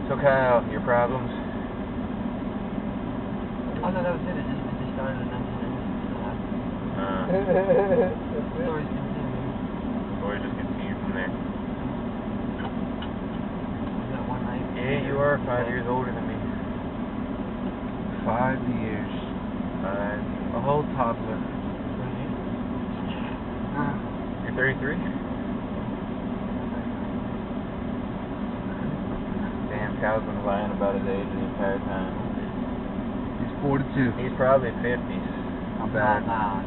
So Kyle, your problems? Oh no, that was it. It just started in 1990. Stories continue. Stories just continue from there. Was that one night? Yeah, you are 5 years older than me. 5 years. A whole toddler. You're 33? Damn, Kyle's been lying about his age the entire time. He's 42. He's probably 50s. Not bad. Nah.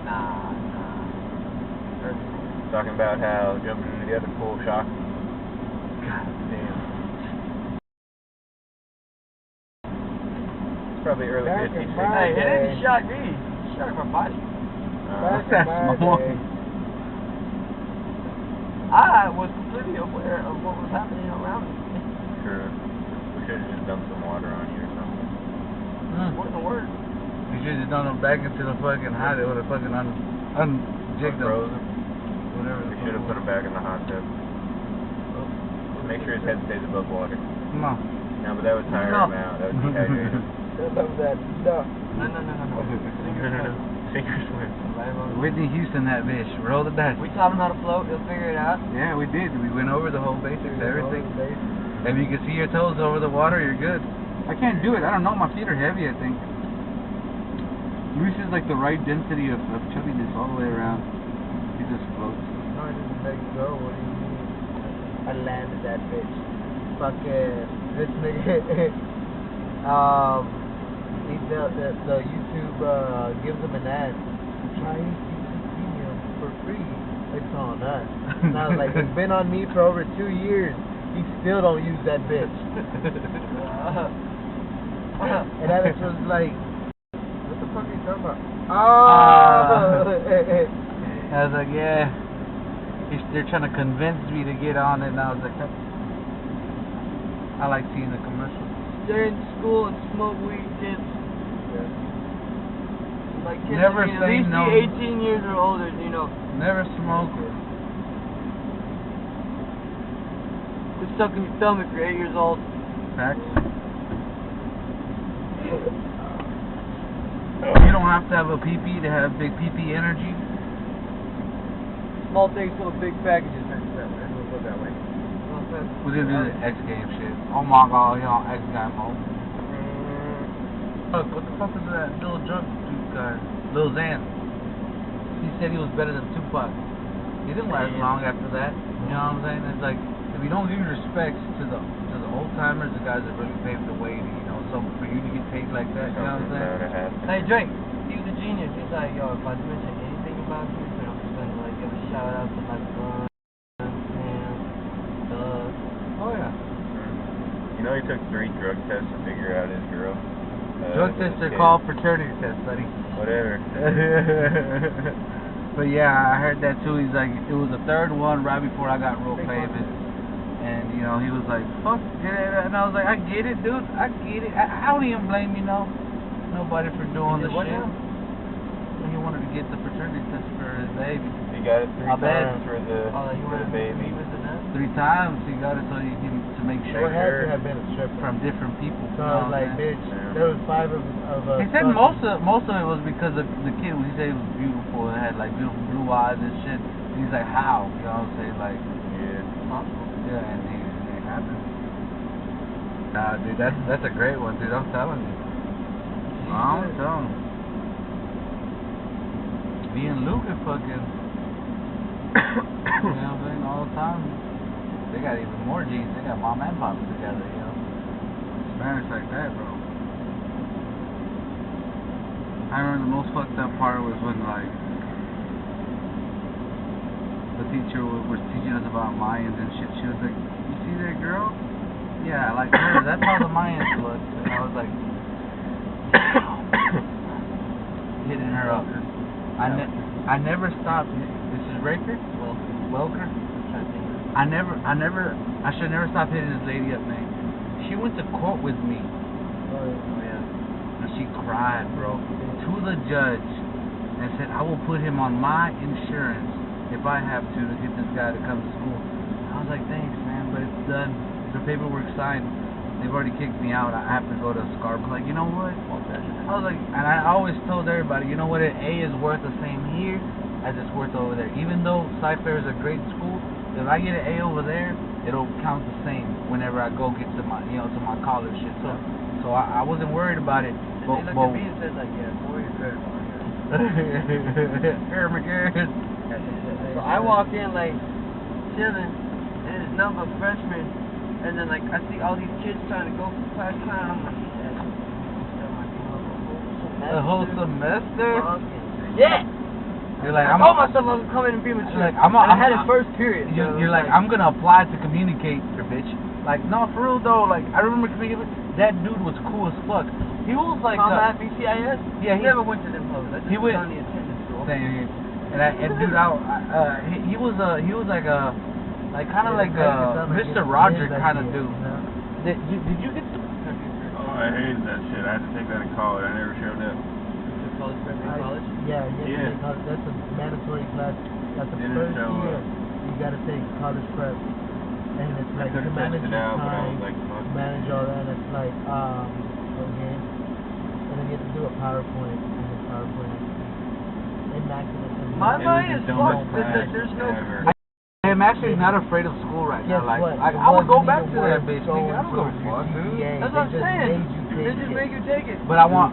Talking about how jumping into the other pool shocked him. God damn. It's probably early 50s, 60s. Hey, it didn't shock me. It shocked my body. That's small. I was completely aware of what was happening around me. Sure. We should have just dumped some water on you or something. Wouldn't have worked. You should have done him back into the fucking hot. It would have fucking unjigged him. Frozen. Whatever. We should have put him back in the hot tub. Make sure his head stays above water. No. No, but that would tire him out. That would dehydrate him. No. No. Sink or swim. Whitney Houston, that bitch. Roll the dice. We taught him how to float. He'll figure it out. Yeah, we did. We went over the whole basics, everything. If you can see your toes over the water, you're good. I can't do it. I don't know. My feet are heavy, I think. Reese is like the right density of chubbiness all the way around. He just floats. No, I didn't let go. What do you mean? I landed that bitch. Fucking this nigga. The YouTube gives him an ad. Try YouTube Premium for free. It's on us. And I was like, it's been on me for over 2 years. He still don't use that bitch. And Alex was like, what the fuck are you talking about? I was like, yeah. They're trying to convince me to get on it, and I was like, I like seeing the commercials. They're in school and smoke weed, kids. Like kids Never at say least no. be 18 years or older, you know. Never smoke. Quit sucking your thumb if you're 8 years old. Facts. You don't have to have a PP to have big PP energy. Small things full of big packages. We'll put it that way. We're gonna do the X game shit. Oh my god, y'all X game mode. Look, what the fuck is that little drunk dude guy? Lil Xan. He said he was better than Tupac. He didn't last long after that. You know what I'm saying? It's like, if you don't give respect to the old timers, the guys that really paved the way, you know, so for you to get paid like that, you know what I'm saying? Hey Drake, he was a genius. He's like, yo, if I mention anything about you, then I'm just gonna like give a shout out to my son, Sam, Doug. Oh yeah. You know he took 3 drug tests to figure out his girl. Drug tests are called fraternity tests, buddy. Whatever. But yeah, I heard that too. He's like, it was the 3rd one right before I got real famous. And, you know, he was like, fuck it. And I was like, I get it, dude. I get it. I don't even blame you, no. Nobody for doing the shit. And he wanted to get the fraternity test for his baby. He got it 3 times for the baby. 3 times he got it so he can to make sure. It had to have been a stripper from different people. So I was like, bitch, there was 5 of he said most of it was because of the kid. He said he was beautiful and had like beautiful blue eyes and shit. And he's like, how? You know what I'm saying? Like, yeah, and it happened. Nah, dude, that's a great one, dude. I'm telling you. I'm telling you. Me and Luke are fucking. You know what I'm saying? All the time. They got even more genes. They got mom and pop together, you know. Spanish like that, bro. I remember the most fucked up part was when, like, the teacher was teaching us about Mayans and shit. She was like, you see that girl? Yeah, like her. That's how the Mayans look. And I was like, hitting her up. I never stopped. This is Raker? Welker? I should never stop hitting this lady up, man. She went to court with me. Oh yeah. And she cried, bro, to the judge and said, I will put him on my insurance if I have to get this guy to come to school. I was like, thanks, man, but it's done. The paperwork signed. they've already kicked me out. I have to go to Scarborough. Like, you know what? I was like, and I always told everybody, you know what? An A is worth the same here as it's worth over there. Even though Cy-Fair is a great school, if I get an A over there, it'll count the same whenever I go get to my, to my college shit. So I wasn't worried about it. But they look at me and says like, yeah, 4 years credit on here. So I walk in like chilling, and it's nothing but freshmen, and then like I see all these kids trying to go for class clown. I'm like, the whole semester? Yeah. You're like, I told myself I was coming and be mature. Like, I had it first period. You're like, I'm gonna apply to communicate, bitch. Like, no, for real though. Like, I remember that dude was cool as fuck. He was like, BCIS. Yeah, he never went to them clubs. He went on the attendance school. And dude, he was like a, like kind of like a Mr. Roger kind of dude. Did you get the? Oh, I hated that shit. I had to take that in college. I never showed up. College prep in college? Yeah. That's a mandatory class. That's the first year. You gotta take college prep, and it's like to manage your time, manage all that. And it's like okay, and then you have to do a PowerPoint, and the PowerPoint is immaculate. My mind is fucked. There's no. I'm actually not afraid of school right now. Like, I would go back to that bitch. I don't go fuck, dude. That's what I'm saying. They just make you take it. But I wanna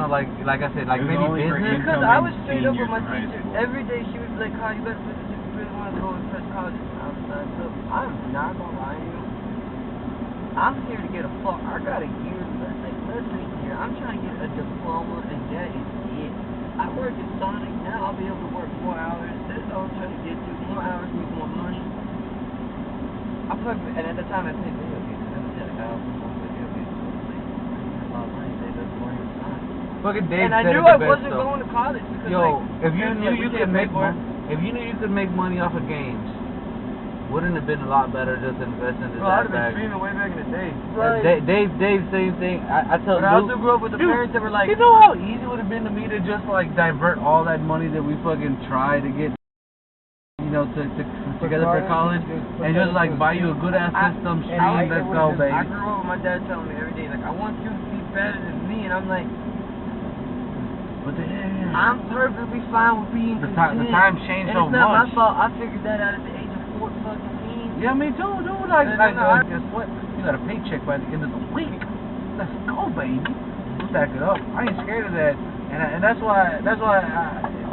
like I said, like maybe business. Because I was straight up with my teacher. Every day she would be like, "Kyle, you better put this if you really want to go to press college." I was like, "Look, I'm not gonna lie to you. I'm here to get a fuck. I got a year left. Like, listen here. I'm trying to get a diploma, and that is it. I work at Sonic now. I'll be able to work 4 hours. That's all I'm trying to get to. More hours, make more money. And at the time I played video games. I was like, I also played video games. A lot of money. They just weren't even Sonic. Fucking Dave. And I knew I wasn't going to college because if you knew you could make money off of games, wouldn't it have been a lot better just investing in Bro, I'd have been streaming way back in the day. Right. Dave, same thing. I tell But I also grew up with the parents that were like, you know how easy it would have been to me to just like divert all that money that we fucking tried to get, to together for college, and just like buy you a good ass system, stream, let's go, baby. I grew up with my dad telling me every day, like, I want you to be better than me, and I'm like, I'm perfectly fine with being content. The time changed so much. And it's not my fault. I figured that out at the age of 14. Yeah, me too, dude. Guess what? You got a paycheck by the end of the week. Let's go, baby. Stack it up. I ain't scared of that, and that's why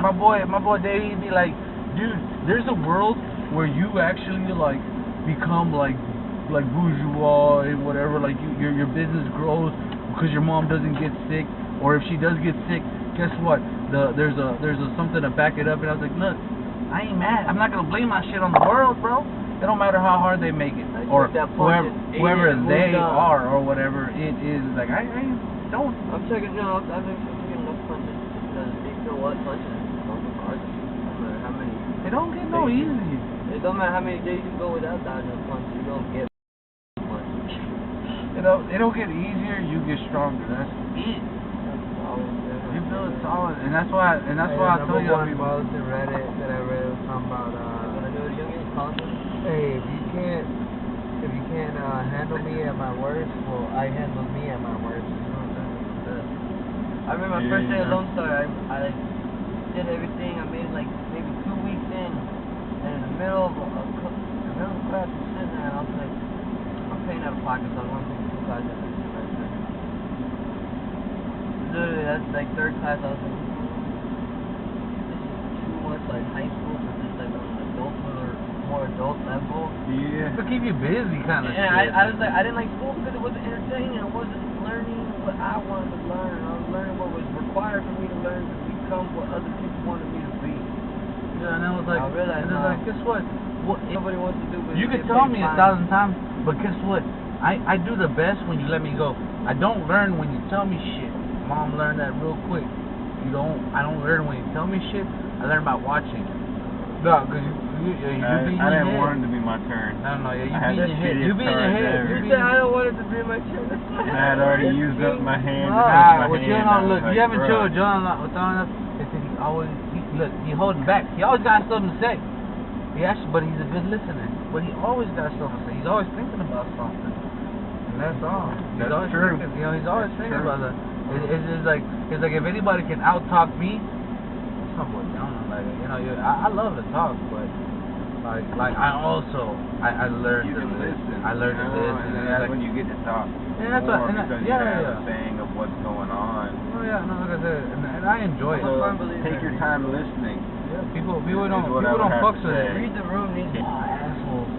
my boy Dave, he'd be like, dude, there's a world where you actually like become like bourgeois and whatever. Like your business grows because your mom doesn't get sick, or if she does get sick, guess what? There's a something to back it up. And I was like, look, I ain't mad. I'm not gonna blame my shit on the world, bro. It don't matter how hard they make it, or whoever they are, or whatever it is. Like I don't. I'm checking now. I've been taking enough punches because you know what, punches don't get hard. No matter how many. It don't get no easy. It don't matter how many days you go without dodging a punch. You don't get a punch. It don't get easier. You get stronger. That's it. You build solid, and that's why I tell you. One post in Reddit that I read was talking about when I do it young age, college. Hey, if you can't handle me at my worst, well, I handle me at my worst. I remember my first day at Lone Star. I did everything. I made like maybe 2 weeks in, and in the middle of class, I'm sitting there, and I was like, I'm paying out of pocket, so I want to take 2 classes this semester. Literally, that's like 3rd class. I was like, this is too much like high school, but just like on an adult or more adult level. Yeah. To keep you busy, kind of. And I was like, I didn't like school because it wasn't entertaining. I wasn't learning what I wanted to learn. I was learning what was required for me to learn to become what other people wanted me to be. Yeah, and I was like, guess what? Nobody wants to do. You can tell me 1,000 times, but guess what? I do the best when you let me go. I don't learn when you tell me shit. Mom learned that real quick. I don't learn when you tell me shit. I learn by watching. No, because I didn't want it to be my turn. I don't know. Yeah, you beat your head. You said I don't want it to be my turn. I had already used up my hand. Look, you haven't showed John enough. He holding back. He always got something to say. But he's a good listener. But he always got something to say. He's always thinking about something. And That's all. That's true. Thinking, you know, he's always thinking about that. It's like if anybody can out-talk me, it's not going down. Like, you know, I love to talk, but like I also I learned to listen. I learned to listen. And that's when you get to talk. Yeah, that's what. Because you have a saying of what's going on. Oh yeah, no, like I said, and I enjoy it. So take your time listening. Yeah, people don't fuck with it. Read the room, these assholes.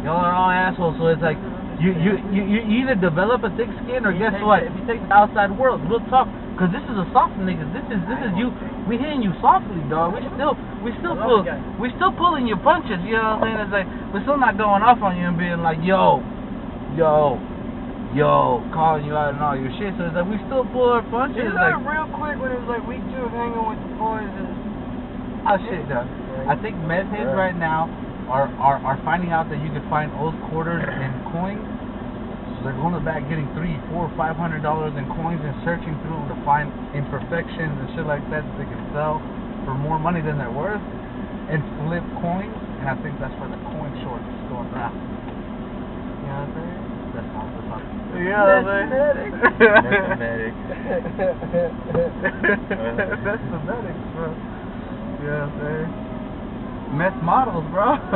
Y'all are all assholes, so it's like you either develop a thick skin or guess what? If you take the outside world, we'll talk. Cause this is a soft nigga. This is you. We hitting you softly, dog. We still pulling your punches. You know what I'm saying? It's like we're still not going off on you and being like yo, calling you out and all your shit. So it's like we still pull our punches. It's like real quick when it was like week 2 of hanging with the boys and shit, dog. I think meth heads right now are finding out that you can find old quarters and coins. So they're going to the back getting $300, $400, $500 in coins and searching through them to find imperfections and shit like that they can sell for more money than they're worth and flip coins. And I think that's where the coin short is going around. You know what I'm saying? That's all. yeah, mathematics. That's mathematics, bro. You know what I'm saying? Meth models, bro. I'm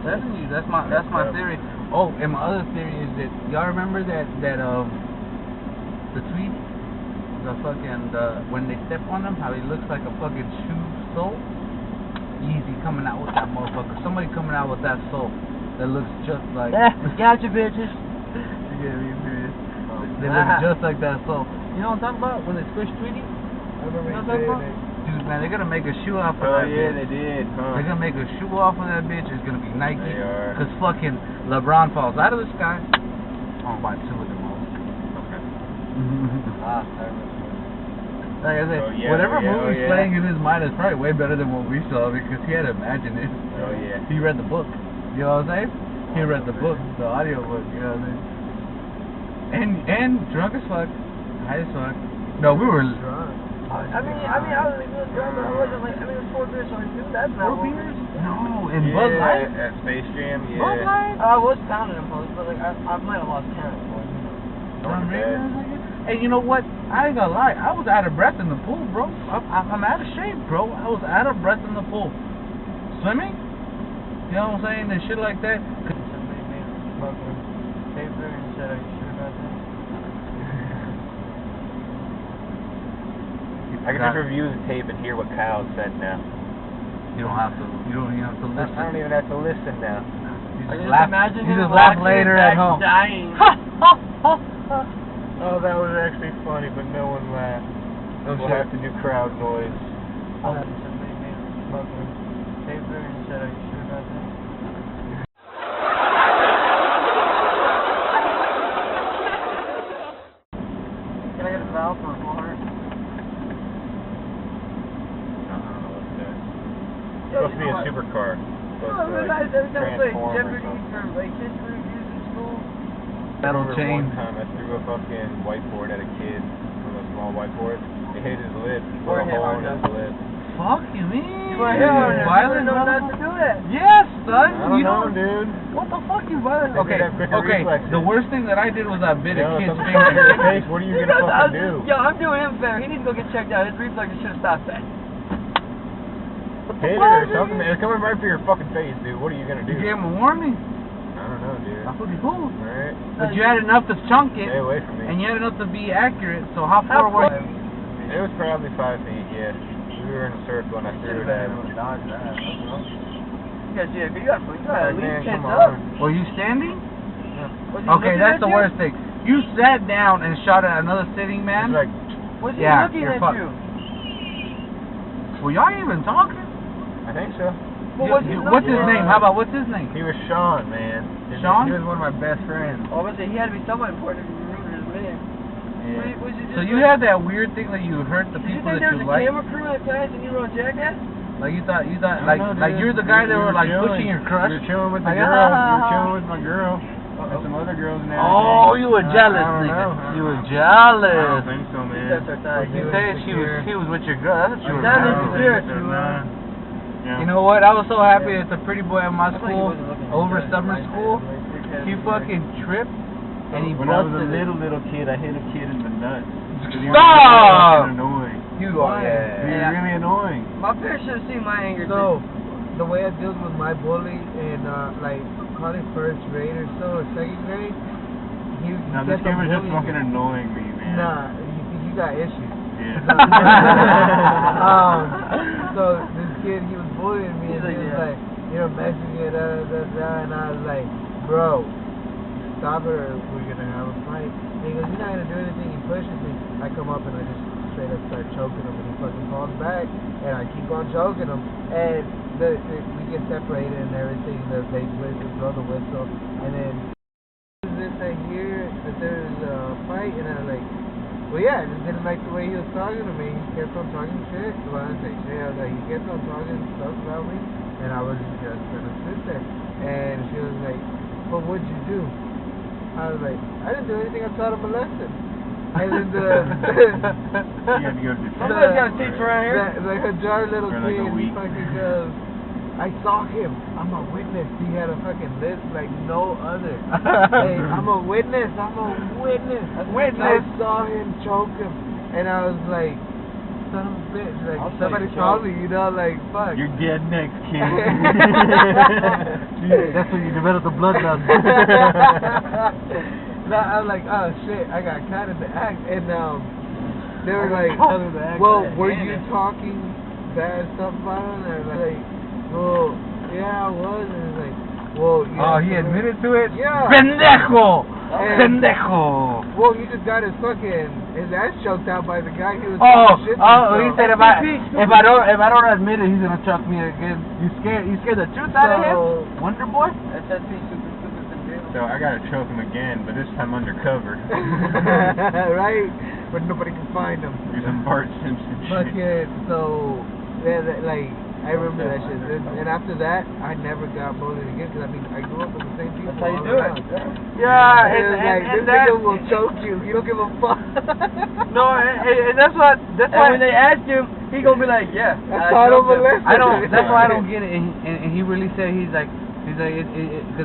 telling you, that's my theory. Oh, and my other theory is that y'all remember that the tweet, when they step on him, how he looks like a fucking shoe sole. Easy coming out with that motherfucker. Somebody coming out with that sole that looks just like. Gotcha, bitches. You get me, serious? They look just like that sole. You know what I'm talking about? When they squish Tweety? I remember you saying it. Dude, man, they're gonna make a shoe off of that bitch. Yeah, they did, huh? They're gonna make a shoe off of that bitch. It's gonna be Nike. They are. Cause fucking LeBron falls out of the sky. I'm gonna buy 2 of them all. Okay. Like I said, whatever movie's playing in his mind is probably way better than what we saw because he had to imagine it. Oh yeah. He read the book. You know what I'm saying? He read the book, the audio book. You know what I mean? And drunk as fuck, high as fuck. No, we were drunk. I was drunk, but I wasn't like, it was 4 beers, so I knew that's not 4 beers? No, and Bud Light? At Space Jam, yeah. Bud Light? I was pounding them, but like, I might have lost count. Hey, you know what? I ain't gonna lie. I was out of breath in the pool, bro. I'm out of shape, bro. I was out of breath in the pool. Swimming? You know what I'm saying? And shit like that. Somebody made a fucking paper and said, are you sure about that? I can just review the tape and hear what Kyle said now. You don't have to. You don't even have to listen. I don't even have to listen now. You just laugh later at home. Dying. Oh, that was actually funny, but no one laughed. We'll have to do crowd noise. Somebody made a fucking paper and said, are you sure about that? Can I get a valve for a full heart? Supposed to be a supercar. That was like Jeopardy for like history reviews in school. Metal chain. One time I threw a fucking whiteboard at a kid, one of those small whiteboards. It hit his lip. He put a hole in his lip. Fuck you, man. You are violent enough not to do that. Yes, son. I don't know, dude. What the fuck you violent? Okay. The worst thing that I did was I bit a kid's finger in your face. What are you gonna fucking do? Yo, I'm doing him fair. He needs to go get checked out. His reflexes should have stopped that. Hit it or something. It's coming right for your fucking face, dude. What are you gonna do? You gave him a warning. I don't know, dude. That's pretty cool. Alright. But you had enough to chunk it. Stay away from me. And you had enough to be accurate. So how far were you? It was probably 5 feet, yeah. We were in a circle and I threw it at him. You gotta at least catch up. Were you standing? Yeah. Okay, that's the worst thing. You sat down and shot at another sitting man? Like, was he looking at you? Were y'all even talking? I think so. Well, what's his name? How about what's his name? He was Sean, man. Sean? He was one of my best friends. Oh, I was saying he had to be somewhat important if you remember his name. Yeah. So you had that weird thing that you hurt the people that you like? Did you think there was a camera crew that passed and you were on Jackass? Like you thought, like you're the guy that were like pushing your crush? You were chilling with the girl. You were chilling with my girl. And some other girls now. Oh, you were jealous, nigga. You were jealous. I don't think so, man. You say she was with your girl. That's what you were. That is weird. You know what? I was so happy that the pretty boy at my school, over summer school, he fucking tripped and he When I was a busted it. little kid, I hit a kid in the nuts. He was Stop! fucking annoying. You are, He was really annoying. My parents should have seen my anger. So, the way I dealt with my bully in, like, probably first grade or so, or second grade, he No, this kept kid on was just bullying fucking me. annoying me, man. Nah, you got issues. Yeah. So this kid, he was bullying me, and he was like, you're messing it up, and I was like, bro, stop it or we're gonna have a fight. And he goes, you're not gonna do anything. He pushes me. I come up and I just straight up start choking him, and he fucking falls back, and I keep on choking him, and we get separated and everything. They blow the whistle, and then I hear that there's a fight, and I'm like, well, yeah, I just didn't like the way he was talking to me. He kept on talking shit. Well, I didn't say shit. I was like, he kept on talking stuff about me, and I was just gonna sit there. And she was like, but what'd you do? I was like, I didn't do anything. I taught him a lesson. And then You had to go to Somebody's got a teacher around here. the Hajar little For like a kid, he week. fucking goes, I saw him. I'm a witness. He had a fucking list like no other. Hey, I'm a witness. I'm a witness. I saw him choke him, and I was like, son of a bitch. Like somebody saw me, you know, like fuck. You're dead next, kid. That's when you develop the bloodlust. I was like, oh shit, I got caught in the act, and they were like, well, were you talking bad stuff about him? And like, well, yeah, I was. And it's like, well, yeah. Oh, he admitted to it? Yeah. Pendejo! And- Pendejo! Well, he just got his ass choked out by the guy he was Oh, talking shit to. he said if I don't admit it, he's gonna choke me again. You scared the truth out of him? Wonder Boy? SSP super pendejo. So I gotta choke him again, but this time undercover. Right? But nobody can find him. Do some Bart Simpson shit. Fucking, so, yeah, like, I remember that shit. And after that, I never got bullied again, because I mean, I grew up with the same people. That's how you all do it. around. Yeah, And it's like, this nigga will choke you. You don't give a fuck. No, and that's why. And when they ask him, he gonna be like, yeah. I taught him a lesson. I don't. That's why I don't get it. And he really said he's like, because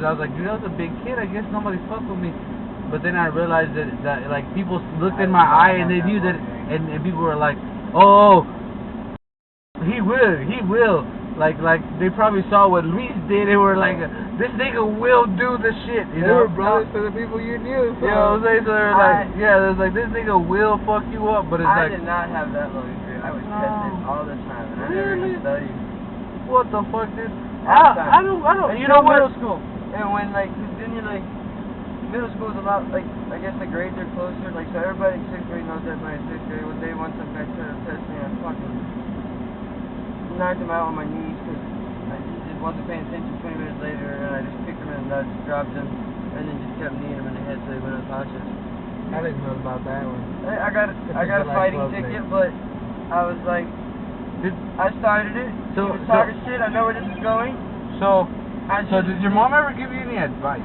I was like, dude, that was a big kid. I guess nobody fucked with me. But then I realized that like people looked in my eye and they knew that, and people were like, oh, he will. Like they probably saw what Luis did and were like, this nigga will do the shit. You They know? were brothers to the people you knew. So. You know what I'm saying? So they're like, there's like, this nigga will fuck you up, but it's I like, did not have that luxury. I was tested all the time, and I never Really? even studied. what the fuck, dude? Half I don't. You know what? Middle school, and when like, then you're like, middle school is a lot like, I guess the grades are closer. Like, so everybody in 6th grade knows everybody in 6th grade. One day, once some guy tried to test me, I fucking knocked him out on my knees because I just wasn't paying attention. 20 minutes later, and I just picked him in the nuts, dropped him, and then just kept kneeing him in the head so he went unconscious. I didn't know about that one. I got a fighting ticket, but I was like, I started it. So- he was talking shit. I know where this is going. So I just, did your mom ever give you any advice?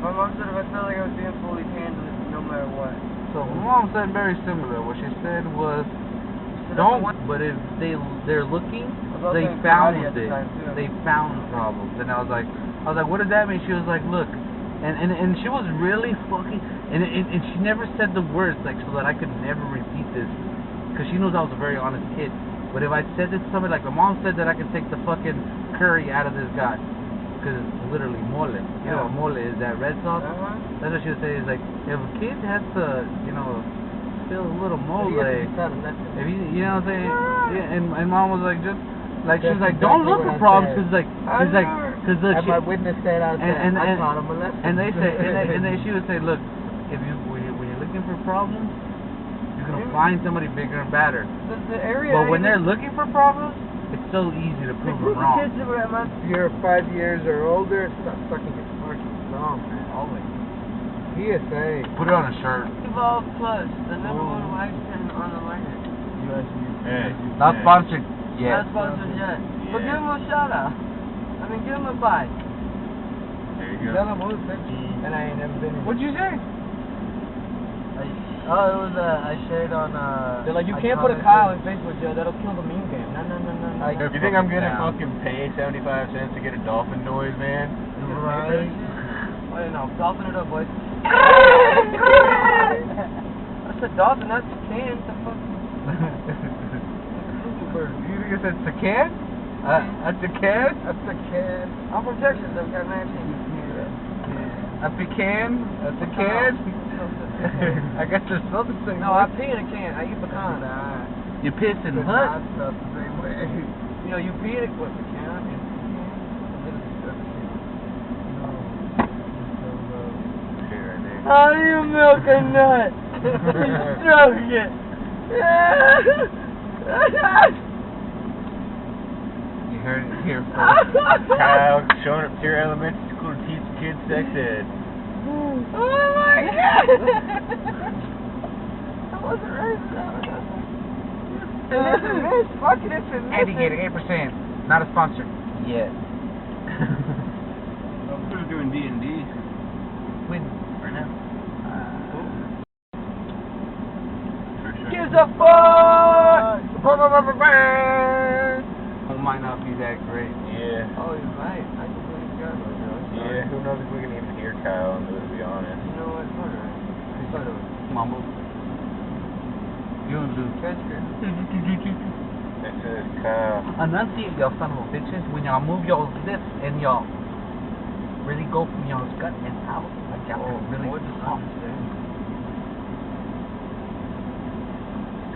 My mom said if I felt like I was being fully handled, no matter what. So my mom said very similar. What she said was, Said don't. if I want- But if they're looking, I was also they in found karate at the it. time, too. They found problems, and I was like, what does that mean? She was like, look, and she was really fucking, and she never said the words like so that I could never repeat this, because she knows I was a very honest kid. But if I said this to somebody, like my mom said that I could take the fucking curry out of this guy, because it's literally mole. You know what mole is, that red sauce? That's what she would say, is like, if a kid has to, feel a little mole, if he, you know what I'm saying? Yeah, and mom was like, just, like, she was like, don't look for problems, because because look, As my witness said, I taught him a lesson. and they say, and then she would say, look, when you're looking for problems, you're gonna find somebody bigger and badder. The area. But when they're looking for problems, it's so easy to prove them wrong. Kids that were at my If you're 5 years or older, stop sucking your fucking thumb, man. Always. PSA. Put it on a shirt. Evolve Plus, the #1 lifespan on the market. Hey. Not sponsored Not yet. sponsored yet. But give him a shout out. I mean, give him a buy. There you Tell go. him who's bitch. And I ain't never been in. What'd you say? Oh, it was I shared on They're like, you I can't put a commented. Kyle in Facebook jail. That'll kill the meme game. No. You think I'm gonna fucking pay 75 cents to get a dolphin noise, man? Right. I know, dolphin it up, boys. I said dolphin, not can. The fuck? You think it said Tacan? A Tacan? A Tacan? I'm from Texas, though. Got an accent. A pecan? A Tacan? I guess there's something saying. No, I pee in a can. I eat pecan. You piss in what? Not the same way. You know, you pee in a what, pecan? How do you milk a nut? Stroke it. You heard it here first. Kyle showing up to your elementary school to teach kids sex ed. Oh my god! I wasn't ready for that. If it missed, fuck it if it missed. Andy get 8%. Not a sponsor. Yet. I'm still doing D&D. When? Right now. Gives a fuck! Might not be that great. Yeah. Oh, you're right. I completely forgot about that. Yeah, who knows if we can even hear Kyle and to be honest. You know what? Alright. Start over. Mumble. You and Luke. Transcript. This is Kyle. Enunciate, y'all son of a bitches, when y'all move y'all's lips and y'all really go from y'all's gut and out. Like y'all can really talk.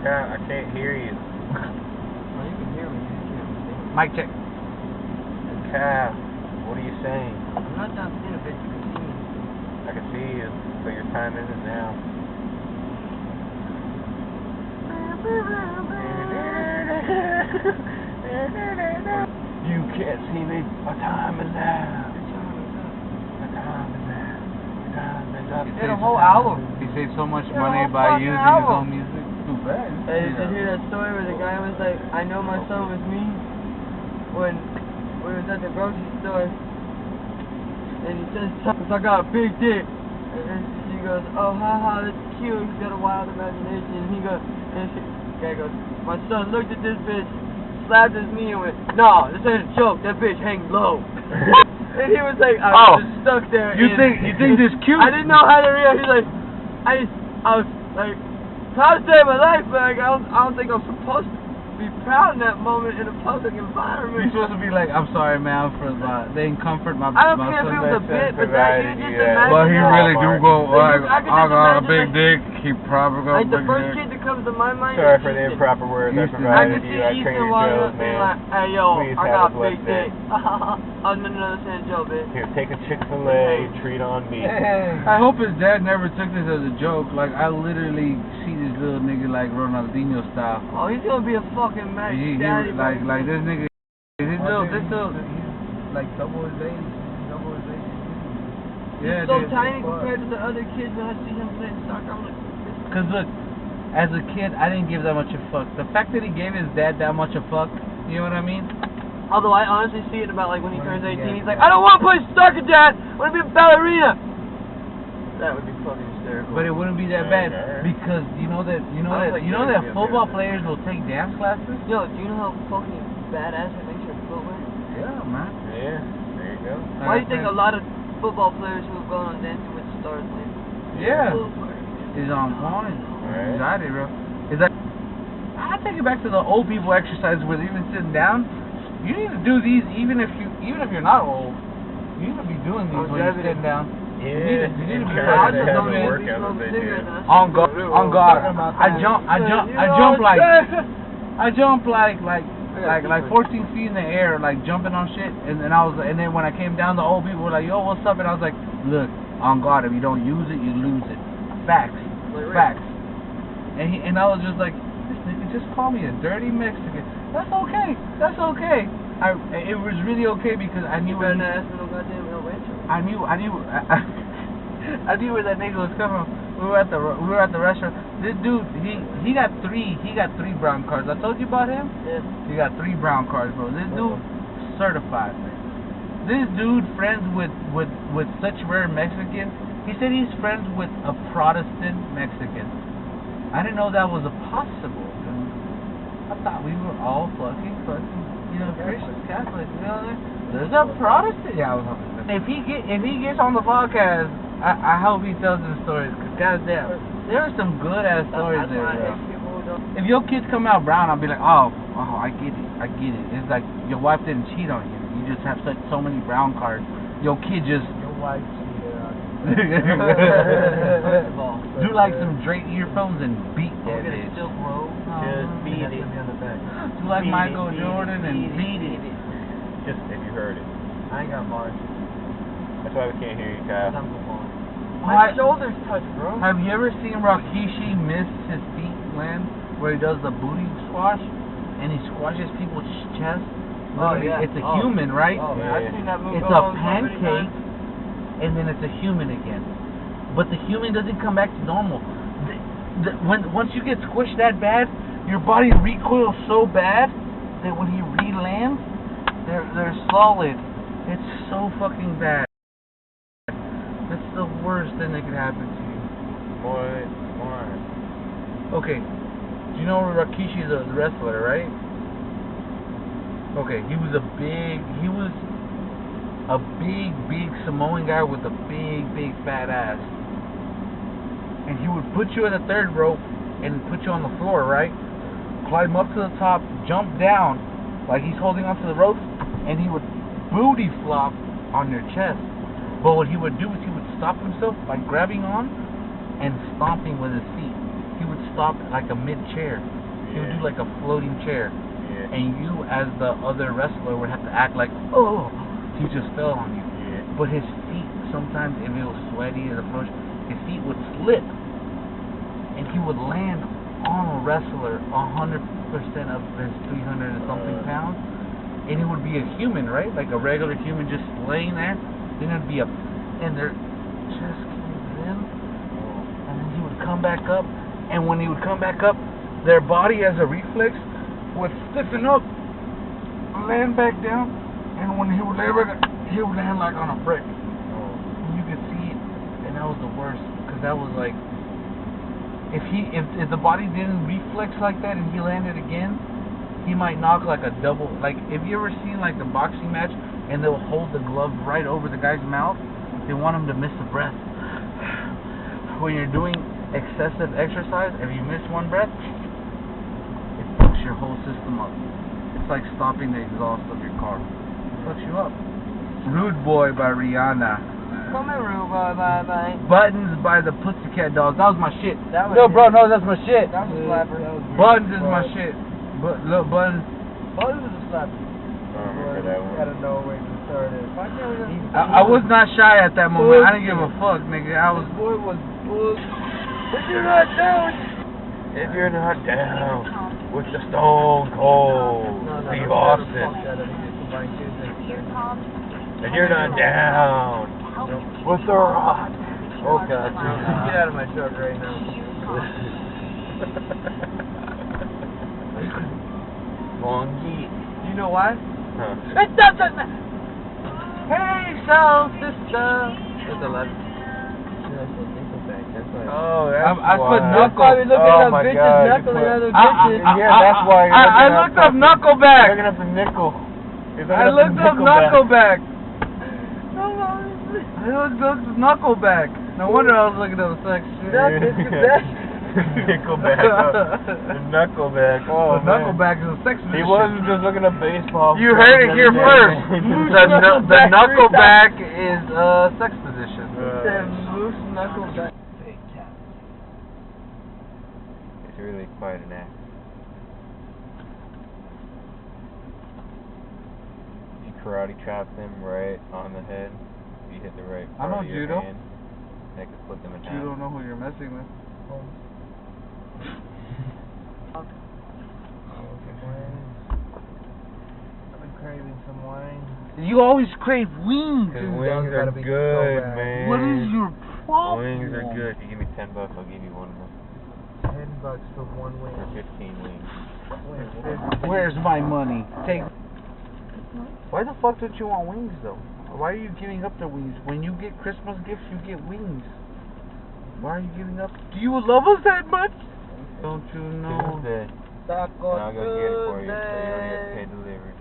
Kyle, I can't hear you. Well, you can hear me. You just can't understand. Mic check. Kyle, what are you saying? I'm not down seeing a bitch. You can see me. I can see you, but your time isn't now. You can't see me. My time is now. My time is now. My time is up. He did a whole album. He saved so much He did a money whole by fucking using his album. own music. Too bad. Hey, did you hear that story where the guy was like, I know my son was me when we was at the grocery store and he says, I got a big dick. And she goes, oh, haha, that's cute. He's got a wild imagination. And he goes, and the guy goes, my son looked at this bitch, slapped his knee and went, no, this ain't a joke. That bitch hangs low. And he was like, I was just stuck there. You think this cute? I didn't know how to react. He's like, I was like, proud to save my life, but like, I don't think I'm supposed to be proud in that moment in a public environment. You're supposed to be like, I'm sorry, man, for the discomfort. I don't care if it was a bit, but that you just imagine. But he that. really do go like, I could I just got a imagine, big like, dick. He probably got a Like the big first dick. kid that comes to my mind. Sorry is for the Ethan. improper words I Houston. I provided can you. see I Ethan trained walking Joe, up being man. like, hey yo, Please I have got a a big blessed day. dick. I'm gonna understand Joe, bitch. Here, take a Chick-fil-A, treat on me. I hope his dad never took this as a joke. Like, I literally see this little nigga like Ronaldinho style. Oh, he's gonna be a fucking Mac He Daddy. like this nigga. This little. He's like double his age. Double his age. He's so tiny compared to the other kids. When I see him playing soccer, I'm like, Cause look, as a kid, I didn't give that much a fuck. The fact that he gave his dad that much a fuck, you know what I mean? although I honestly see it about like when he turns 18, he's like, I don't want to play soccer, Dad. I want to be a ballerina. That would be fucking hysterical. But it wouldn't be that bad because you know that football players will take dance classes. Yo, do you know how fucking badass it makes your footwork? Yeah, man. Yeah, there you go. Why do you think a lot of football players who have gone on Dancing with the Stars win? Yeah, it's on point. Right. Exactly, bro. It's like I take it back to the old people exercises where they're even sitting down. You need to do these even if you're not old. You need to be doing these when you're sitting down. Yeah, You need to be I they just have don't the need to be workout that they smoking do. cigarettes. and I On should God, be on real. God. I jump like 14 feet in the air, like jumping on shit, and then when I came down, the old people were like, "Yo, what's up?" And I was like, "Look, on God, if you don't use it, you lose it. Facts, facts." And I was just like, "This nigga just called me a dirty Mexican. That's okay. That's okay." It was really okay because I knew where Better not ask me no goddamn El Rancho. I knew where that nigga was coming from. We were at the restaurant. This dude, he got three brown cards. I told you about him? Yeah. He got 3 brown cards, bro. This dude certified. This dude friends with such rare Mexicans. He said he's friends with a Protestant Mexican. I didn't know that was possible. I thought we were all fucking Christians, Catholics. There's a Protestant. Yeah, I was hoping. If he gets on the podcast, I hope he tells them stories. Cause goddamn, there are some good ass stories there, bro. If your kids come out brown, I'll be like, oh, I get it. It's like your wife didn't cheat on you. You just have so many brown cards. Your kid just. Your wife cheated on Do like some Drake earphones and beat that bitch. Just beat it. Do like Michael Jordan and beat it. Just if you heard it. I ain't got bars. That's why we can't hear you, Kyle. My shoulders touch, bro. Have you ever seen Rikishi miss his feet land where he does the booty squash and he squashes people's chest? Oh, yeah. It's a human, right? Oh, man, I've seen that move It's go a on so many pancake, times. and then it's a human again. But the human doesn't come back to normal. Once you get squished that bad, your body recoils so bad that when he re-lands, they're solid. It's so fucking bad. That's the worst thing that could happen to you. Why? Okay, do you know Rikishi is a wrestler, right? Okay, he was a big Samoan guy with a big fat ass. And he would put you in the third rope and put you on the floor, right? Climb up to the top, jump down, like he's holding onto the ropes, and he would booty flop on your chest. But what he would do is he would stop himself by grabbing on and stomping with his feet. He would stop like a mid-chair. He would do like a floating chair. Yeah. And you, as the other wrestler, would have to act like, oh, he just fell on you. Yeah. But his feet, sometimes if it was sweaty or the push, his feet would slip. And he would land on a wrestler 100% of his 300 and something pounds. And it would be a human, right? Like a regular human just laying there. Then it would be and their chest came in. And then he would come back up. And when he would come back up, their body as a reflex would stiffen up, land back down, and when he would land like on a brick. And you could see it, and that was the worst, because that was like, if the body didn't reflex like that and he landed again, he might knock like a double. Like, if you ever seen like the boxing match and they'll hold the glove right over the guy's mouth, they want him to miss a breath. When you're doing excessive exercise, if you miss one breath, it fucks your whole system up. It's like stopping the exhaust of your car. It fucks you up. Rude Boy by Rihanna. Come here, Rude Boy, bye. Buttons by the Pussycat Dolls. That was my shit. That was No, it. bro, no, that's my shit. That was a slapper. Buttons is my shit. But look, Buttons. Buttons was a slapper. I remember that one. Gotta know where to start it. I was not shy at that moment. I didn't give a fuck, nigga. I was. This boy was booked. If you're not down. If you're not down with the Stone Cold Steve Austin, if you're not down with the Rock. Oh God, get out of my truck right now. Bongi. Do you know why? Huh. It doesn't. Hey, soul sister. It's 11. Oh, that's I why. put That's why we look Oh at them my bitches God, knuckling you other put- bitches. Yeah, that's why you're I looking looked up fucking- Knuckleback. You're looking up the nickel. You're looking I up looked the up Nickelback. Knuckleback. I looked up Knuckleback. No wonder I was looking up sex shit. Nickelback. The Knuckleback. Oh, The Knuckleback is a sex position. He wasn't just looking up baseball. You heard it here first. The Knuckleback is a sex position. Moose knuckleback. It's really quite an act. You karate chop them right on the head. You hit the right I part know of your judo. hand. That could put them in You half. don't know who you're messing with. I've been craving some wine. You always crave wings. Because Dude, wings those are gotta be so good, bad. man. What is your problem? Wings are good. If you give me $10, I'll give you one of them. $10 for one wing. Or 15 wings. Where's my money? Take. Why the fuck don't you want wings though? Why are you giving up the wings? When you get Christmas gifts, you get wings. Why are you giving up? Do you love us that much? Don't you know? Tuesday. Taco And I'll go get it for you so you don't Tuesday. get paid delivery.